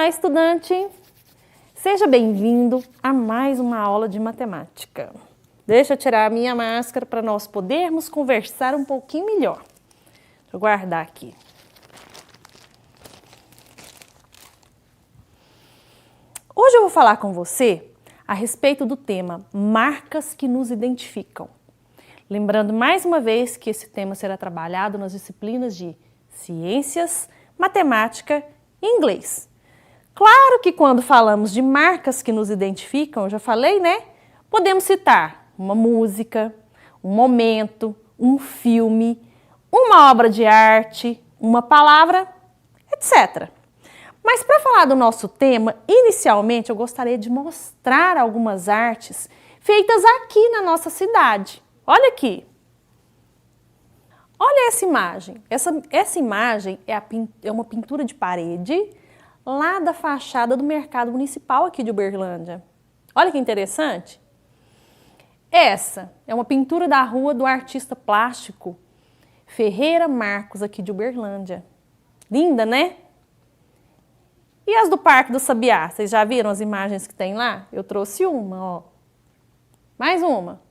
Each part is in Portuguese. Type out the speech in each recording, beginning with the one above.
Olá, estudante! Seja bem-vindo a mais uma aula de matemática. Deixa eu tirar a minha máscara para nós podermos conversar um pouquinho melhor. Deixa eu guardar aqui. Hoje eu vou falar com você a respeito do tema marcas que nos identificam. Lembrando mais uma vez que esse tema será trabalhado nas disciplinas de ciências, matemática e inglês. Claro que quando falamos de marcas que nos identificam, eu já falei, né? Podemos citar uma música, um momento, um filme, uma obra de arte, uma palavra, etc. Mas para falar do nosso tema, inicialmente eu gostaria de mostrar algumas artes feitas aqui na nossa cidade. Olha aqui. Olha essa imagem. Essa imagem é uma pintura de parede lá da fachada do Mercado Municipal aqui de Uberlândia. Olha que interessante. Essa é uma pintura da rua do artista plástico Ferreira Marcos aqui de Uberlândia. Linda, né? E as do Parque do Sabiá? Vocês já viram as imagens que tem lá? Eu trouxe uma, ó. Mais uma.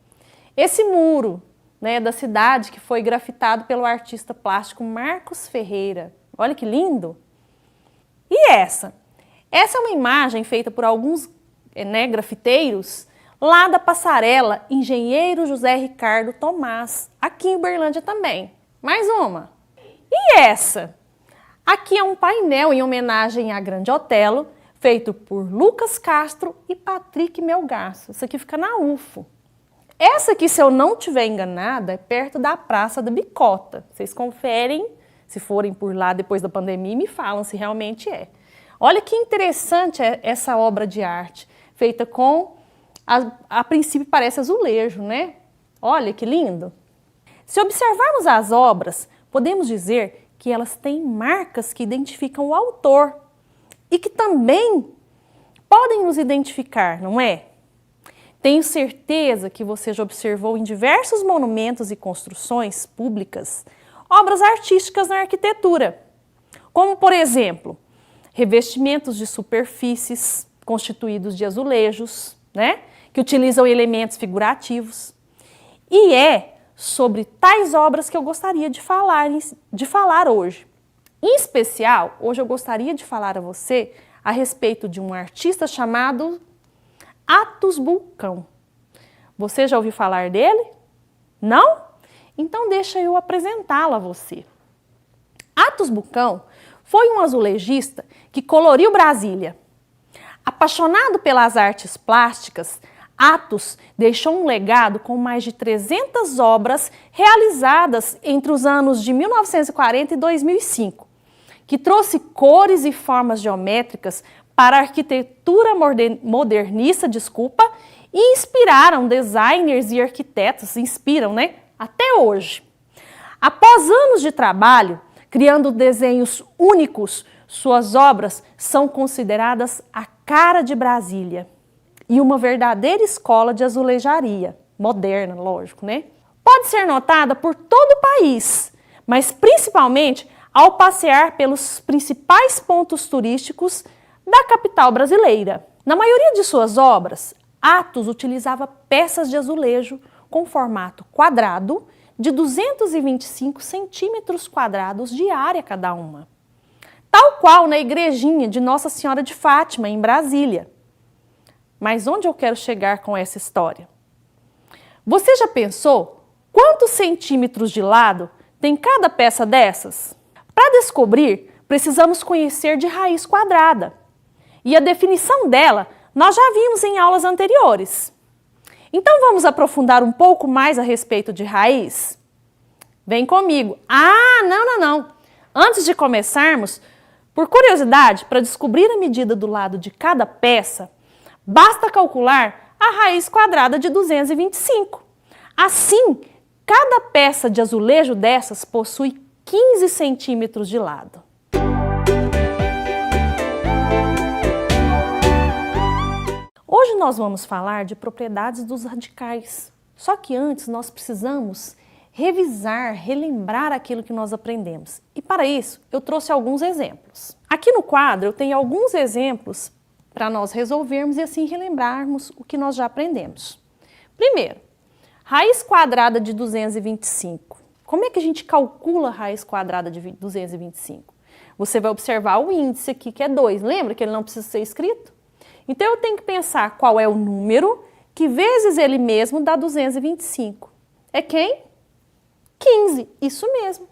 Esse muro, né, da cidade que foi grafitado pelo artista plástico Marcos Ferreira. Olha que lindo! E essa? Essa é uma imagem feita por alguns grafiteiros lá da passarela Engenheiro José Ricardo Tomás, aqui em Uberlândia também. Mais uma. E essa? Aqui é um painel em homenagem a Grande Otelo, feito por Lucas Castro e Patrick Melgaço. Isso aqui fica na UFO. Essa aqui, se eu não estiver enganada, é perto da Praça da Bicota. Vocês conferem, se forem por lá depois da pandemia, e me falam se realmente é. Olha que interessante essa obra de arte, feita com, a princípio parece azulejo, né? Olha que lindo! Se observarmos as obras, podemos dizer que elas têm marcas que identificam o autor e que também podem nos identificar, não é? Tenho certeza que você já observou em diversos monumentos e construções públicas obras artísticas na arquitetura, como, por exemplo, revestimentos de superfícies constituídos de azulejos, né, que utilizam elementos figurativos. E é sobre tais obras que eu gostaria de falar hoje. Em especial, hoje eu gostaria de falar a você a respeito de um artista chamado Atos Bulcão. Você já ouviu falar dele? Não? Então deixa eu apresentá-lo a você. Atos Bulcão foi um azulejista que coloriu Brasília. Apaixonado pelas artes plásticas, Atos deixou um legado com mais de 300 obras realizadas entre os anos de 1940 e 2005, que trouxe cores e formas geométricas para a arquitetura modernista, e inspiraram designers e arquitetos, né, até hoje. Após anos de trabalho, criando desenhos únicos, suas obras são consideradas a cara de Brasília e uma verdadeira escola de azulejaria, moderna, lógico, né? Pode ser notada por todo o país, mas principalmente ao passear pelos principais pontos turísticos da capital brasileira. Na maioria de suas obras, Atos utilizava peças de azulejo com formato quadrado de 225 centímetros quadrados de área cada uma. Tal qual na igrejinha de Nossa Senhora de Fátima, em Brasília. Mas onde eu quero chegar com essa história? Você já pensou quantos centímetros de lado tem cada peça dessas? Para descobrir, precisamos conhecer de raiz quadrada. E a definição dela nós já vimos em aulas anteriores. Então vamos aprofundar um pouco mais a respeito de raiz? Vem comigo. Ah, não. Antes de começarmos, por curiosidade, para descobrir a medida do lado de cada peça, basta calcular a raiz quadrada de 225. Assim, cada peça de azulejo dessas possui 15 centímetros de lado. Hoje nós vamos falar de propriedades dos radicais. Só que antes nós precisamos revisar, relembrar aquilo que nós aprendemos. E para isso eu trouxe alguns exemplos. Aqui no quadro eu tenho alguns exemplos para nós resolvermos e assim relembrarmos o que nós já aprendemos. Primeiro, raiz quadrada de 225. Como é que a gente calcula a raiz quadrada de 225? Você vai observar o índice aqui, que é 2. Lembra que ele não precisa ser escrito? Então, eu tenho que pensar qual é o número que vezes ele mesmo dá 225. É quem? 15. Isso mesmo.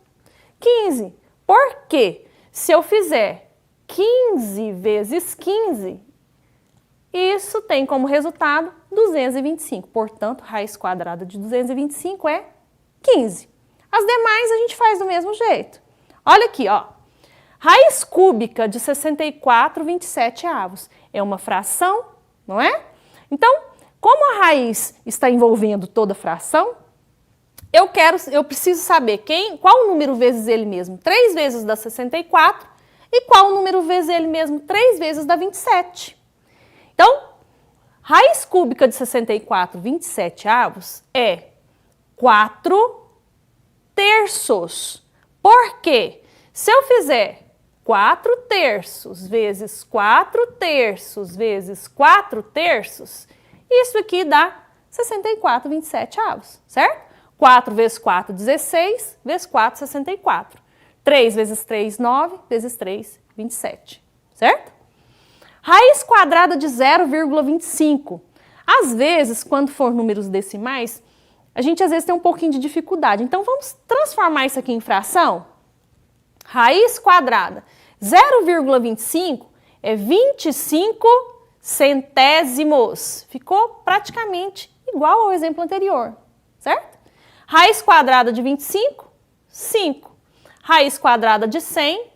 15. Por quê? Se eu fizer 15 vezes 15, isso tem como resultado 225. Portanto, raiz quadrada de 225 é 15. As demais a gente faz do mesmo jeito. Olha aqui, ó. Raiz cúbica de 64/27. É uma fração, não é? Então, como a raiz está envolvendo toda a fração, eu preciso saber qual o número vezes ele mesmo 3 vezes dá 64 e qual o número vezes ele mesmo 3 vezes dá 27. Então, raiz cúbica de 64/27 é 4 terços. Por quê? Se eu fizer 4 terços vezes 4 terços vezes 4 terços, isso aqui dá 64/27, certo? 4 vezes 4, 16, vezes 4, 64. 3 vezes 3, 9, vezes 3, 27, certo? Raiz quadrada de 0,25. Às vezes, quando for números decimais, a gente às vezes tem um pouquinho de dificuldade. Então, vamos transformar isso aqui em fração? Raiz quadrada. 0,25 é 25 centésimos. Ficou praticamente igual ao exemplo anterior, certo? Raiz quadrada de 25, 5. Raiz quadrada de 100,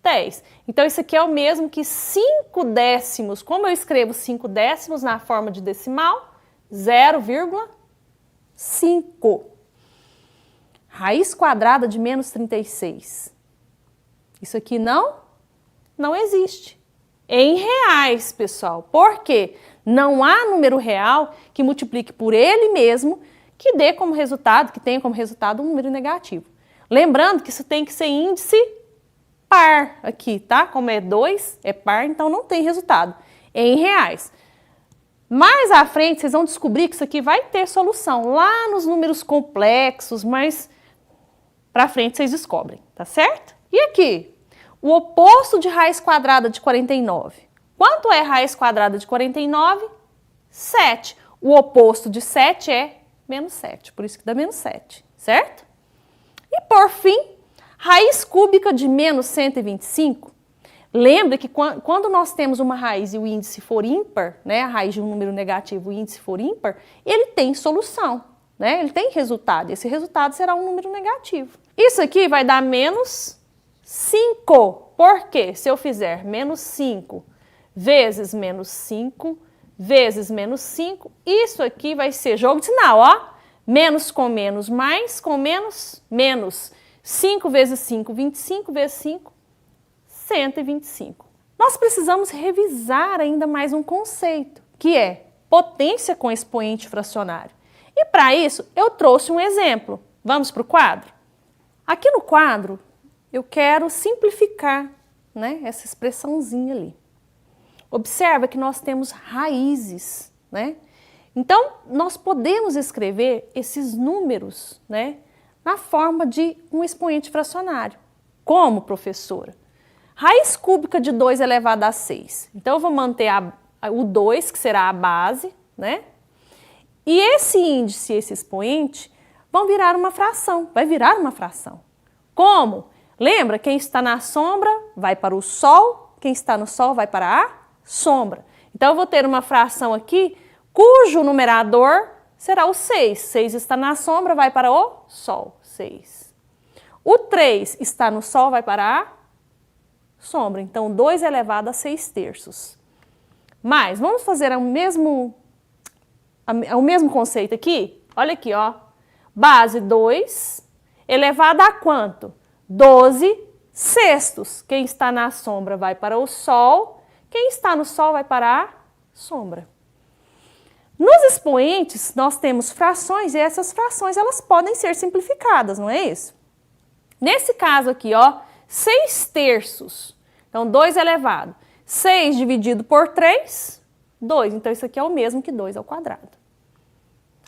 10. Então, isso aqui é o mesmo que 5 décimos. Como eu escrevo 5 décimos na forma de decimal? 0,5. Raiz quadrada de menos 36. Isso aqui não existe. Em reais, pessoal. Por quê? Não há número real que multiplique por ele mesmo que dê como resultado, que tenha como resultado um número negativo. Lembrando que isso tem que ser índice par aqui, tá? Como é 2, é par, então não tem resultado em reais. Mais à frente, vocês vão descobrir que isso aqui vai ter solução lá nos números complexos, mas pra frente vocês descobrem, tá certo? E aqui, o oposto de raiz quadrada de 49. Quanto é raiz quadrada de 49? 7. O oposto de 7 é menos 7, por isso que dá menos 7, certo? E por fim, raiz cúbica de menos 125. Lembra que quando nós temos uma raiz e o índice for ímpar, né, a raiz de um número negativo e o índice for ímpar, ele tem solução, né? Ele tem resultado, e esse resultado será um número negativo. Isso aqui vai dar menos 5. Por quê? Se eu fizer menos 5 vezes menos 5 vezes menos 5, isso aqui vai ser jogo de sinal, ó. Menos com menos, mais com menos, menos. 5 vezes 5, 25 vezes 5, 125. Nós precisamos revisar ainda mais um conceito, que é potência com expoente fracionário. E para isso, eu trouxe um exemplo. Vamos para o quadro? Aqui no quadro, eu quero simplificar, né, essa expressãozinha ali. Observa que nós temos raízes, né? Então, nós podemos escrever esses números, né, na forma de um expoente fracionário. Como, professora? Raiz cúbica de 2 elevado a 6. Então, eu vou manter o 2, que será a base, né? E esse índice, esse expoente, vão virar uma fração. Vai virar uma fração. Como? Lembra? Quem está na sombra vai para o sol, quem está no sol vai para a sombra. Então, eu vou ter uma fração aqui cujo numerador será o 6. 6 está na sombra, vai para o sol. 6. O 3 está no sol, vai para a sombra. Então, 2 elevado a 6 terços. Mas, vamos fazer o mesmo conceito aqui? Olha aqui, ó. Base 2 elevado a quanto? 12 sextos. Quem está na sombra vai para o sol. Quem está no sol vai para a sombra. Nos expoentes, nós temos frações e essas frações elas podem ser simplificadas, não é isso? Nesse caso aqui, ó, 6 terços. Então, 2 elevado. 6 dividido por 3, 2. Então, isso aqui é o mesmo que 2 ao quadrado.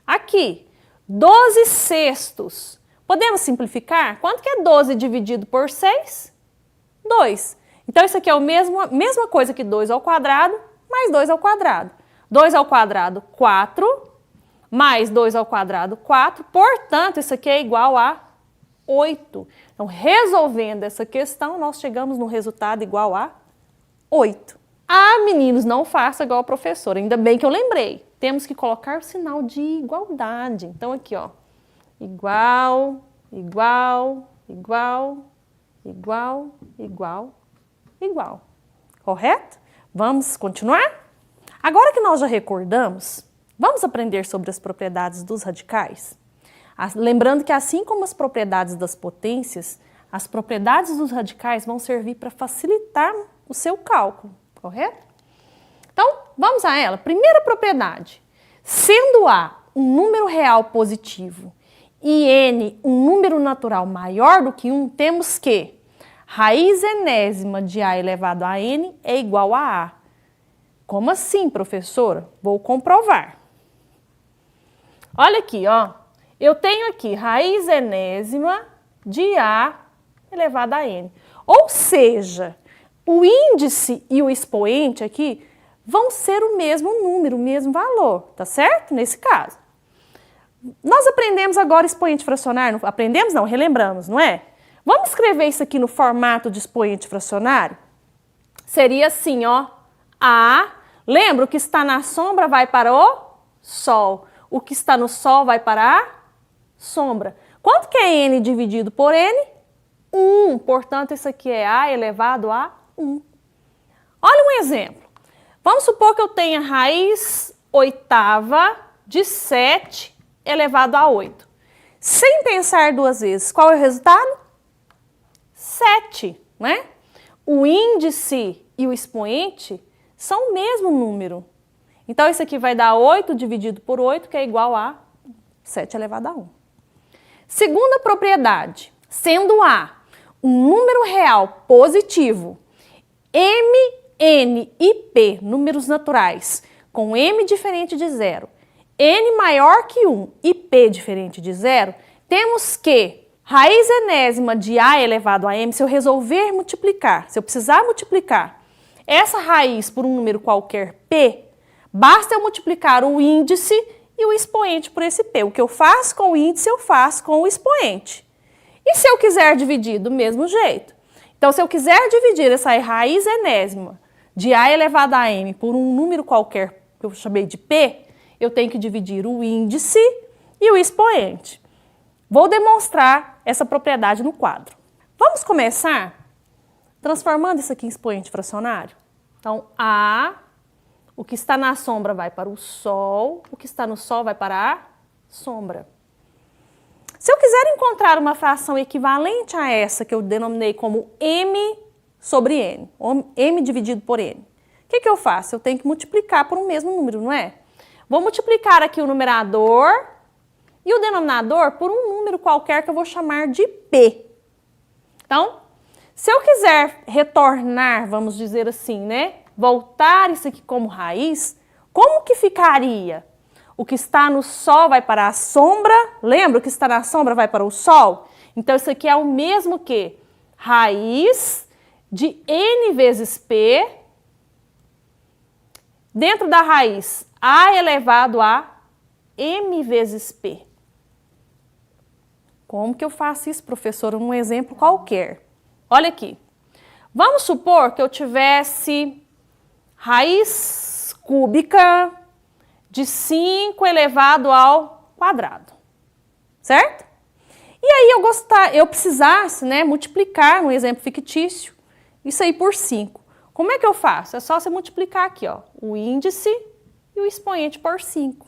Aqui, 12 sextos. Podemos simplificar? Quanto que é 12 dividido por 6? 2. Então, isso aqui é a mesma coisa que 2 ao quadrado, mais 2 ao quadrado. 2 ao quadrado, 4, mais 2 ao quadrado, 4. Portanto, isso aqui é igual a 8. Então, resolvendo essa questão, nós chegamos no resultado igual a 8. Ah, meninos, não faça igual a professora. Ainda bem que eu lembrei. Temos que colocar o sinal de igualdade. Então, aqui, ó. Igual, igual, igual, igual, igual, igual. Correto? Vamos continuar? Agora que nós já recordamos, vamos aprender sobre as propriedades dos radicais? Lembrando que assim como as propriedades das potências, as propriedades dos radicais vão servir para facilitar o seu cálculo, correto? Então, vamos a ela. Primeira propriedade. Sendo A um número real positivo e N um número natural maior do que 1, temos que raiz enésima de A elevado a N é igual a A. Como assim, professora? Vou comprovar. Olha aqui, ó. Eu tenho aqui raiz enésima de A elevado a N. Ou seja, o índice e o expoente aqui vão ser o mesmo número, o mesmo valor, tá certo? Nesse caso. Nós aprendemos agora expoente fracionário, não aprendemos? Não, relembramos, não é? Vamos escrever isso aqui no formato de expoente fracionário? Seria assim, ó, A, lembra, o que está na sombra vai para o Sol, o que está no Sol vai para a sombra. Quanto que é N dividido por N? 1, portanto, isso aqui é A elevado a 1. Olha um exemplo. Vamos supor que eu tenha raiz oitava de 7 elevado a 8. Sem pensar duas vezes, qual é o resultado? 7, né? O índice e o expoente são o mesmo número. Então, isso aqui vai dar 8 dividido por 8, que é igual a 7 elevado a 1. Segunda propriedade, sendo A um número real positivo, M, N e P, números naturais, com M diferente de 0, N maior que 1 e P diferente de 0, temos que raiz enésima de A elevado a M, se eu resolver multiplicar, se eu precisar multiplicar essa raiz por um número qualquer P, basta eu multiplicar o índice e o expoente por esse P. O que eu faço com o índice, eu faço com o expoente. E se eu quiser dividir do mesmo jeito? Então, se eu quiser dividir essa raiz enésima de A elevado a M por um número qualquer, que eu chamei de P, eu tenho que dividir o índice e o expoente. Vou demonstrar essa propriedade no quadro. Vamos começar transformando isso aqui em expoente fracionário? Então, A, o que está na sombra vai para o Sol, o que está no Sol vai para a sombra. Se eu quiser encontrar uma fração equivalente a essa que eu denominei como M sobre N, M dividido por N, o que eu faço? Eu tenho que multiplicar por um mesmo número, não é? Vou multiplicar aqui o numerador e o denominador por um número qualquer que eu vou chamar de P. Então, se eu quiser retornar, vamos dizer assim, né? Voltar isso aqui como raiz, como que ficaria? O que está no Sol vai para a sombra, lembra? O que está na sombra vai para o Sol? Então, isso aqui é o mesmo que raiz de N vezes P, dentro da raiz A elevado a M vezes P. Como que eu faço isso, professora? Um exemplo qualquer. Olha aqui. Vamos supor que eu tivesse raiz cúbica de 5 elevado ao quadrado, certo? E aí eu precisasse, né, multiplicar, um exemplo fictício, isso aí por 5. Como é que eu faço? É só você multiplicar aqui, ó, o índice e o expoente por 5.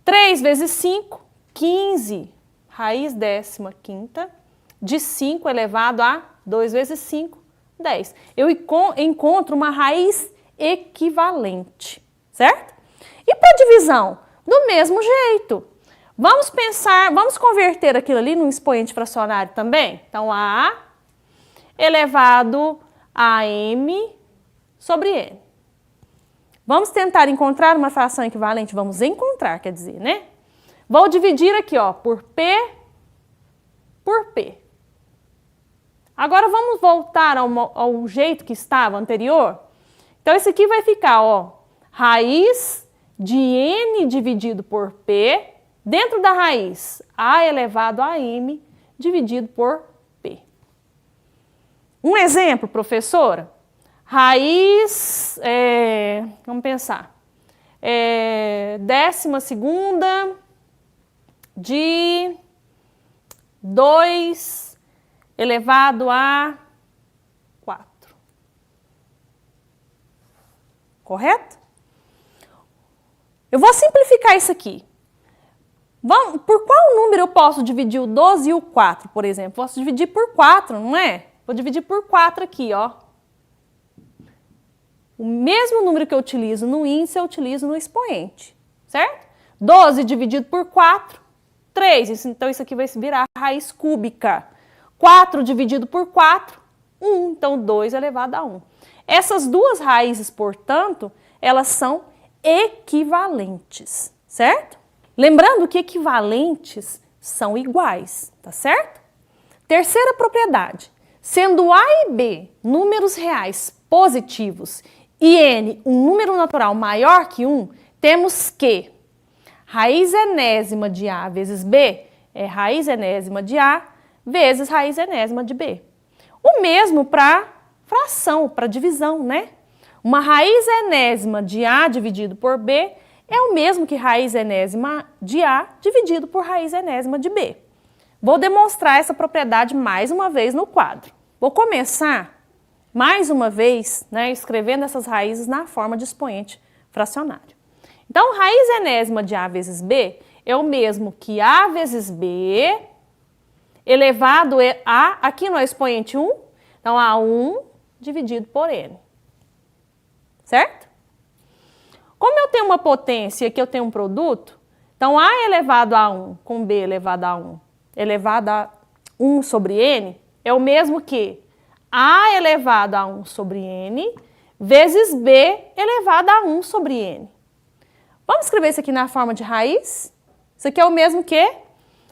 3 vezes 5, 15, raiz 15ª de 5 elevado a 2 vezes 5, 10. Eu encontro uma raiz equivalente, certo? E para divisão? Do mesmo jeito. Vamos pensar, vamos converter aquilo ali num expoente fracionário também? Então, A elevado AM sobre N. Vamos tentar encontrar uma fração equivalente? Vamos encontrar, quer dizer, né? Vou dividir aqui, ó, por P por P. Agora vamos voltar ao jeito que estava anterior. Então, isso aqui vai ficar, ó, raiz de N dividido por P, dentro da raiz A elevado a M dividido por P. Um exemplo, professora? Raiz, vamos pensar, 12ª de 2 elevado a 4. Correto? Eu vou simplificar isso aqui. Por qual número eu posso dividir o 12 e o 4, por exemplo? Posso dividir por 4, não é? Vou dividir por 4 aqui, ó. O mesmo número que eu utilizo no índice, eu utilizo no expoente, certo? 12 dividido por 4, 3. Então, isso aqui vai se virar raiz cúbica. 4 dividido por 4, 1. Então, 2 elevado a 1. Essas duas raízes, portanto, elas são equivalentes, certo? Lembrando que equivalentes são iguais, tá certo? Terceira propriedade. Sendo A e B números reais positivos e N um número natural maior que 1, temos que raiz enésima de A vezes B é raiz enésima de A vezes raiz enésima de B. O mesmo para fração, para divisão, né? Uma raiz enésima de A dividido por B é o mesmo que raiz enésima de A dividido por raiz enésima de B. Vou demonstrar essa propriedade mais uma vez no quadro. Vou começar mais uma vez, né, escrevendo essas raízes na forma de expoente fracionário. Então, raiz enésima de A vezes B é o mesmo que A vezes B elevado a, aqui no expoente 1, então A1 dividido por N. Certo? Como eu tenho uma potência e aqui eu tenho um produto, então A elevado a 1 com B elevado a 1 elevado a 1 sobre N é o mesmo que A elevado a 1 sobre N vezes B elevado a 1 sobre N. Vamos escrever isso aqui na forma de raiz? Isso aqui é o mesmo que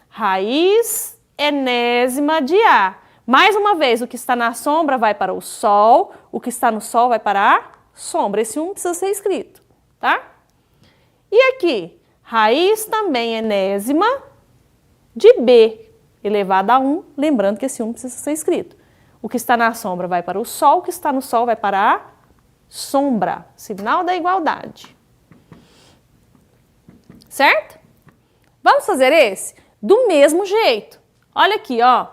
raiz enésima de A. Mais uma vez, o que está na sombra vai para o Sol, o que está no Sol vai para a sombra. Esse 1 precisa ser escrito, tá? E aqui, raiz também enésima de B elevado a 1, lembrando que esse 1 precisa ser escrito. O que está na sombra vai para o Sol, o que está no Sol vai para a sombra. Sinal da igualdade. Certo? Vamos fazer esse? Do mesmo jeito. Olha aqui, ó.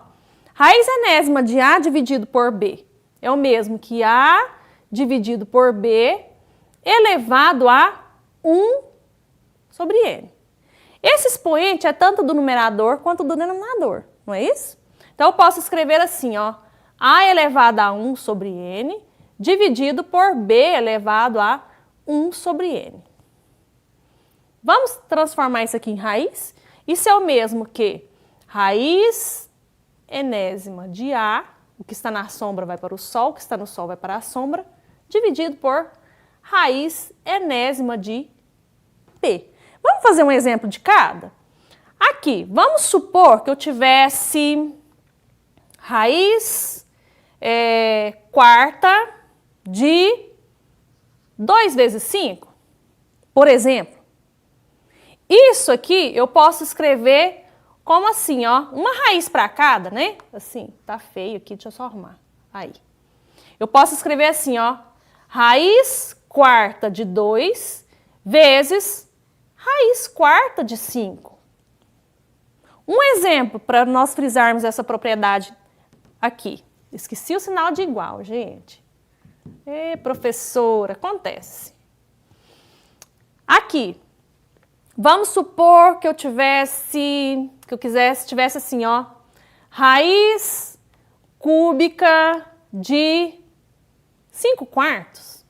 Raiz enésima de A dividido por B é o mesmo que A dividido por B elevado a 1 sobre N. Esse expoente é tanto do numerador quanto do denominador, não é isso? Então, eu posso escrever assim, ó. A elevado a 1 sobre N dividido por B elevado a 1 sobre N. Vamos transformar isso aqui em raiz? Isso é o mesmo que raiz enésima de A, o que está na sombra vai para o Sol, o que está no Sol vai para a sombra, dividido por raiz enésima de P. Vamos fazer um exemplo de cada? Aqui, vamos supor que eu tivesse raiz quarta de 2 vezes 5, por exemplo. Isso aqui eu posso escrever como assim, ó, uma raiz para cada, né? Assim, tá feio aqui, deixa eu só arrumar. Aí. Eu posso escrever assim, ó, raiz quarta de 2 vezes raiz quarta de 5. Um exemplo para nós frisarmos essa propriedade aqui. Esqueci o sinal de igual, gente. Professora, acontece. Aqui. Vamos supor que eu tivesse assim, ó, raiz cúbica de 5 quartos.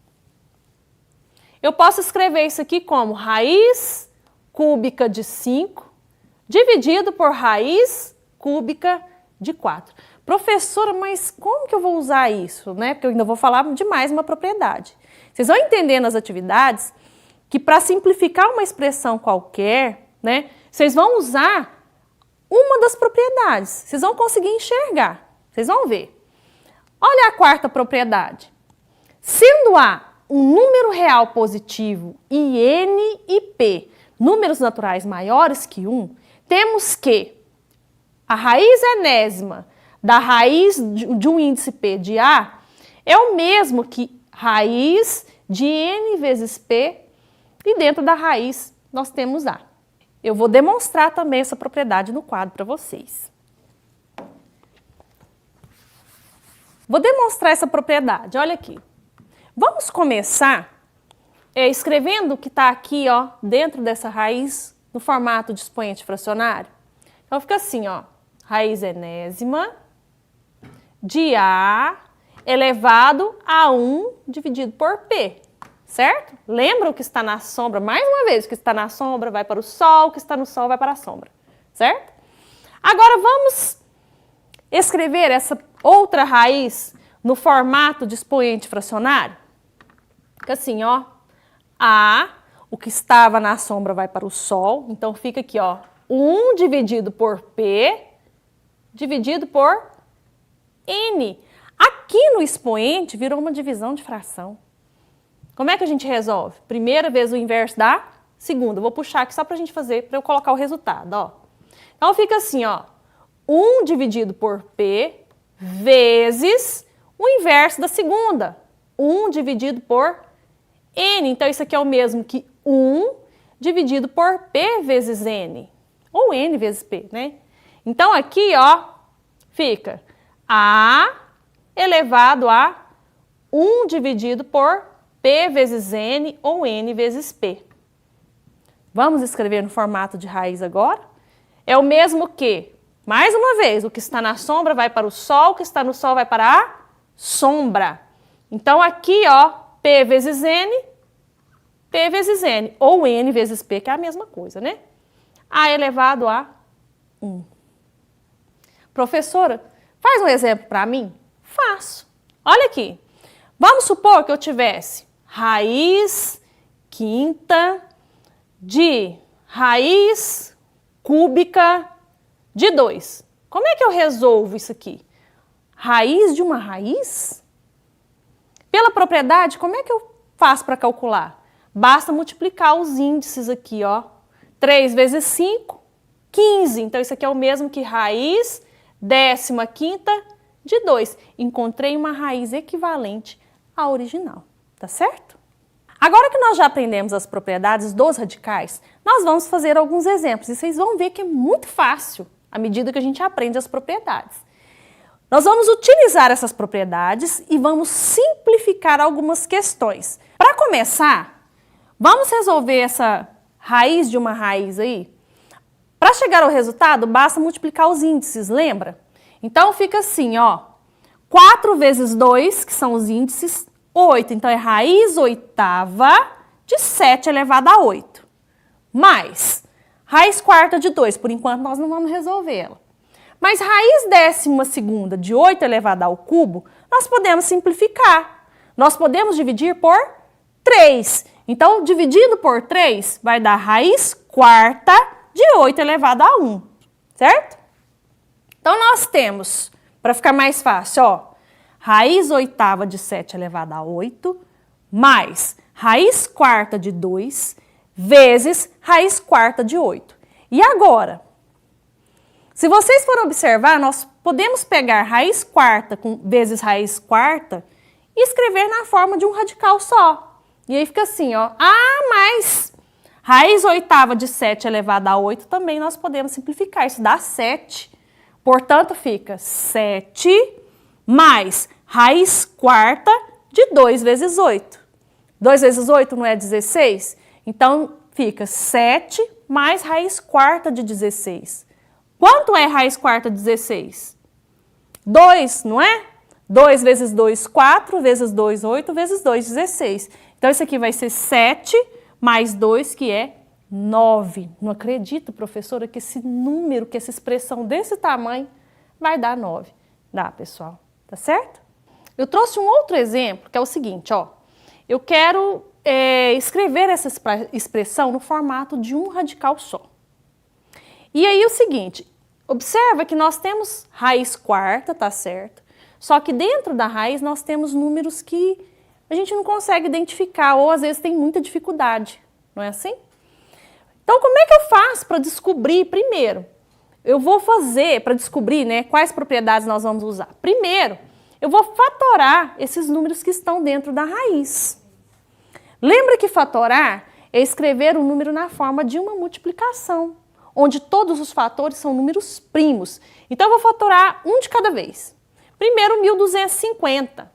Eu posso escrever isso aqui como raiz cúbica de 5 dividido por raiz cúbica de 4. Professora, mas como que eu vou usar isso, né? Porque eu ainda vou falar de mais uma propriedade. Vocês vão entender nas atividades que para simplificar uma expressão qualquer, né, vocês vão usar uma das propriedades. Vocês vão conseguir enxergar. Vocês vão ver. Olha a quarta propriedade. Sendo A um número real positivo e N e P números naturais maiores que 1, temos que a raiz enésima da raiz de um índice P de A é o mesmo que raiz de N vezes P e dentro da raiz nós temos A. Eu vou demonstrar também essa propriedade no quadro para vocês. Vou demonstrar essa propriedade, olha aqui. Vamos começar escrevendo o que está aqui, ó, dentro dessa raiz, no formato de expoente fracionário. Então, fica assim, ó, raiz enésima de A elevado a 1 dividido por P, certo? Lembra o que está na sombra? Mais uma vez, o que está na sombra vai para o Sol, o que está no Sol vai para a sombra, certo? Agora, vamos escrever essa outra raiz no formato de expoente fracionário? Fica assim, ó, A, o que estava na sombra vai para o Sol, então fica aqui, ó, 1 dividido por P, dividido por N. Aqui no expoente virou uma divisão de fração. Como é que a gente resolve? Primeira vezes o inverso da segunda. Vou puxar aqui só para a gente fazer, para eu colocar o resultado, ó. Então fica assim, ó, 1 dividido por P vezes o inverso da segunda, 1 dividido por N. Então, isso aqui é o mesmo que 1 dividido por P vezes N, ou N vezes P, né? Então, aqui, ó, fica A elevado a 1 dividido por P vezes N, ou N vezes P. Vamos escrever no formato de raiz agora? É o mesmo que, mais uma vez, o que está na sombra vai para o Sol, o que está no Sol vai para a sombra. Então, aqui, ó, P vezes N, ou N vezes P, que é a mesma coisa, né? A elevado a 1. Professora, faz um exemplo para mim? Faço. Olha aqui. Vamos supor que eu tivesse raiz quinta de raiz cúbica de 2. Como é que eu resolvo isso aqui? Raiz de uma raiz? Pela propriedade, como é que eu faço para calcular? Basta multiplicar os índices aqui, ó. 3 vezes 5, 15. Então, isso aqui é o mesmo que raiz 15ª de 2. Encontrei uma raiz equivalente à original, tá certo? Agora que nós já aprendemos as propriedades dos radicais, nós vamos fazer alguns exemplos. E vocês vão ver que é muito fácil à medida que a gente aprende as propriedades. Nós vamos utilizar essas propriedades e vamos simplificar algumas questões. Para começar, vamos resolver essa raiz de uma raiz aí? Para chegar ao resultado, basta multiplicar os índices, lembra? Então, fica assim, ó, 4 vezes 2, que são os índices, 8. Então, é raiz oitava de 7 elevado a 8. Mais raiz quarta de 2. Por enquanto, nós não vamos resolvê-la. Mas raiz 12ª de 8 elevado ao cubo, nós podemos simplificar. Nós podemos dividir por 3. Então, dividindo por 3, vai dar raiz quarta de 8 elevado a 1, certo? Então, nós temos, para ficar mais fácil, ó, raiz oitava de 7 elevado a 8, mais raiz quarta de 2, vezes raiz quarta de 8. E agora? Se vocês forem observar, nós podemos pegar raiz quarta vezes raiz quarta e escrever na forma de um radical só. E aí fica assim, ó, mais raiz oitava de 7 elevado a 8 também nós podemos simplificar, isso dá 7. Portanto, fica 7 mais raiz quarta de 2 vezes 8. 2 vezes 8 não é 16? Então, fica 7 mais raiz quarta de 16. Quanto é raiz quarta de 16? 2, não é? 2 vezes 2, 4, vezes 2, 8, vezes 2, 16. Então, isso aqui vai ser 7 mais 2, que é 9. Não acredito, professora, que esse número, que essa expressão desse tamanho vai dar 9. Dá, pessoal. Tá certo? Eu trouxe um outro exemplo, que é o seguinte, ó. Eu quero escrever essa expressão no formato de um radical só. E aí o seguinte, observa que nós temos raiz quarta, tá certo? Só que dentro da raiz nós temos números que a gente não consegue identificar ou às vezes tem muita dificuldade, não é assim? Então como é que eu faço para descobrir primeiro? Eu vou fazer para descobrir, né, quais propriedades nós vamos usar. Primeiro, eu vou fatorar esses números que estão dentro da raiz. Lembra que fatorar é escrever o número na forma de uma multiplicação, onde todos os fatores são números primos. Então, eu vou fatorar um de cada vez. Primeiro, 1250.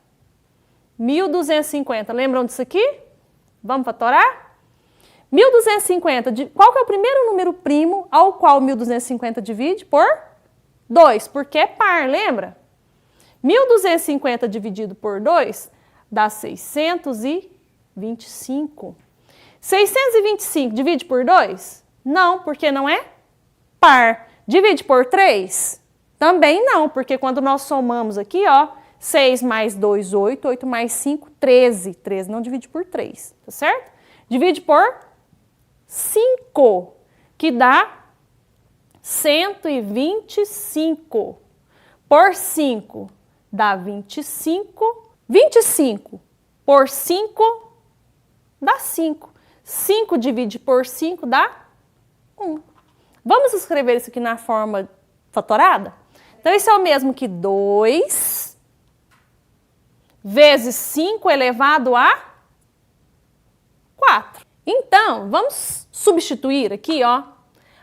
1250, lembram disso aqui? Vamos fatorar? 1250, qual que é o primeiro número primo ao qual 1250 divide? Por 2, porque é par, lembra? 1250 dividido por 2 dá 625. 625 divide por 2? Não, porque não é par. Divide por 3? Também não, porque quando nós somamos aqui, ó, 6 mais 2, 8, 8 mais 5, 13. 13 não divide por 3, tá certo? Divide por 5, que dá 125. Por 5 dá 25. 25 por 5 dá 5. 5 divide por 5 dá 1. Vamos escrever isso aqui na forma fatorada? Então, isso é o mesmo que 2 vezes 5 elevado a 4. Então, vamos substituir aqui, ó.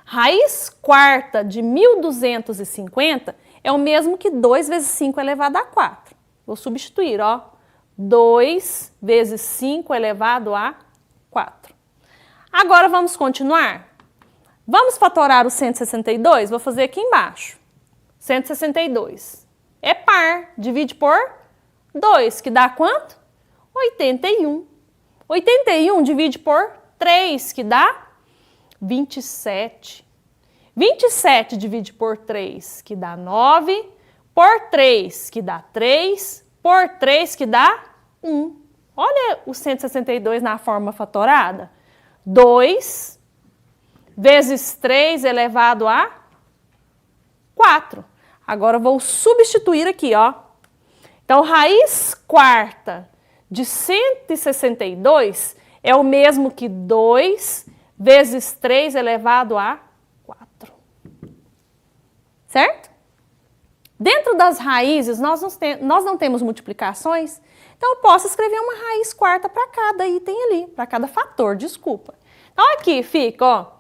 Raiz quarta de 1250 é o mesmo que 2 vezes 5 elevado a 4. Vou substituir, ó. 2 vezes 5 elevado a 4. Agora, vamos continuar? Vamos fatorar o 162? Vou fazer aqui embaixo. 162 é par, divide por 2, que dá quanto? 81. 81 divide por 3, que dá 27. 27 divide por 3, que dá 9. Por 3, que dá 3. Por 3, que dá 1. Olha o 162 na forma fatorada. 2 vezes 3 elevado a 4. Agora eu vou substituir aqui, ó. Então, raiz quarta de 162 é o mesmo que 2 vezes 3 elevado a 4. Certo? Dentro das raízes, nós não temos multiplicações, então eu posso escrever uma raiz quarta para cada item ali, para cada fator, desculpa. Então, aqui fica, ó,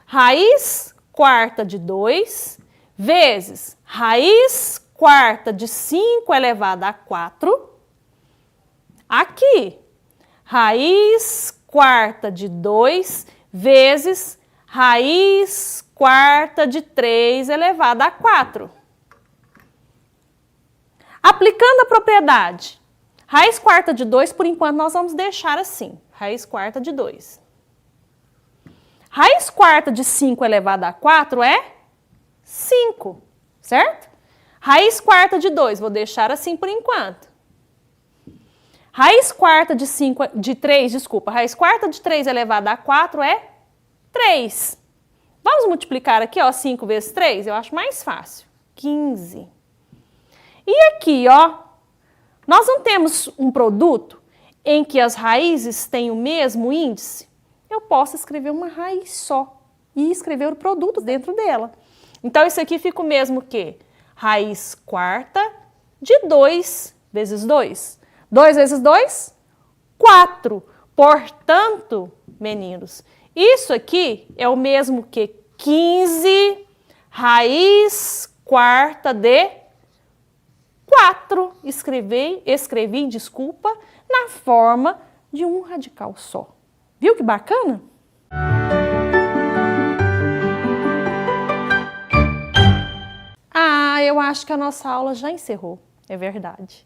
raiz quarta de 2 vezes raiz quarta de 5 elevado a 4. Aqui, raiz quarta de 2 vezes raiz quarta de 3 elevado a 4. Aplicando a propriedade, raiz quarta de 2, por enquanto, nós vamos deixar assim, raiz quarta de 2. Raiz quarta de 5 elevado a 4 é 5, certo? Raiz quarta de 2, vou deixar assim por enquanto. Raiz quarta de 3 elevado a 4 é 3. Vamos multiplicar aqui, ó, 5 vezes 3, eu acho mais fácil. 15. E aqui, ó, nós não temos um produto em que as raízes têm o mesmo índice? Eu posso escrever uma raiz só e escrever o produto dentro dela. Então, isso aqui fica o mesmo que raiz quarta de 2 vezes 2. 2 vezes 2, 4. Portanto, meninos, isso aqui é o mesmo que 15 raiz quarta de 4. Escrevi, desculpa, na forma de um radical só. Viu que bacana? Ah, eu acho que a nossa aula já encerrou, é verdade.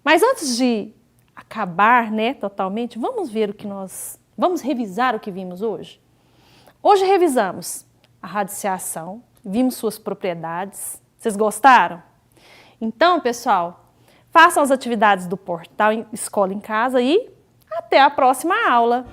Mas antes de acabar, né, totalmente, vamos revisar o que vimos hoje? Hoje revisamos a radiciação, vimos suas propriedades. Vocês gostaram? Então, pessoal, façam as atividades do portal Escola em Casa e até a próxima aula!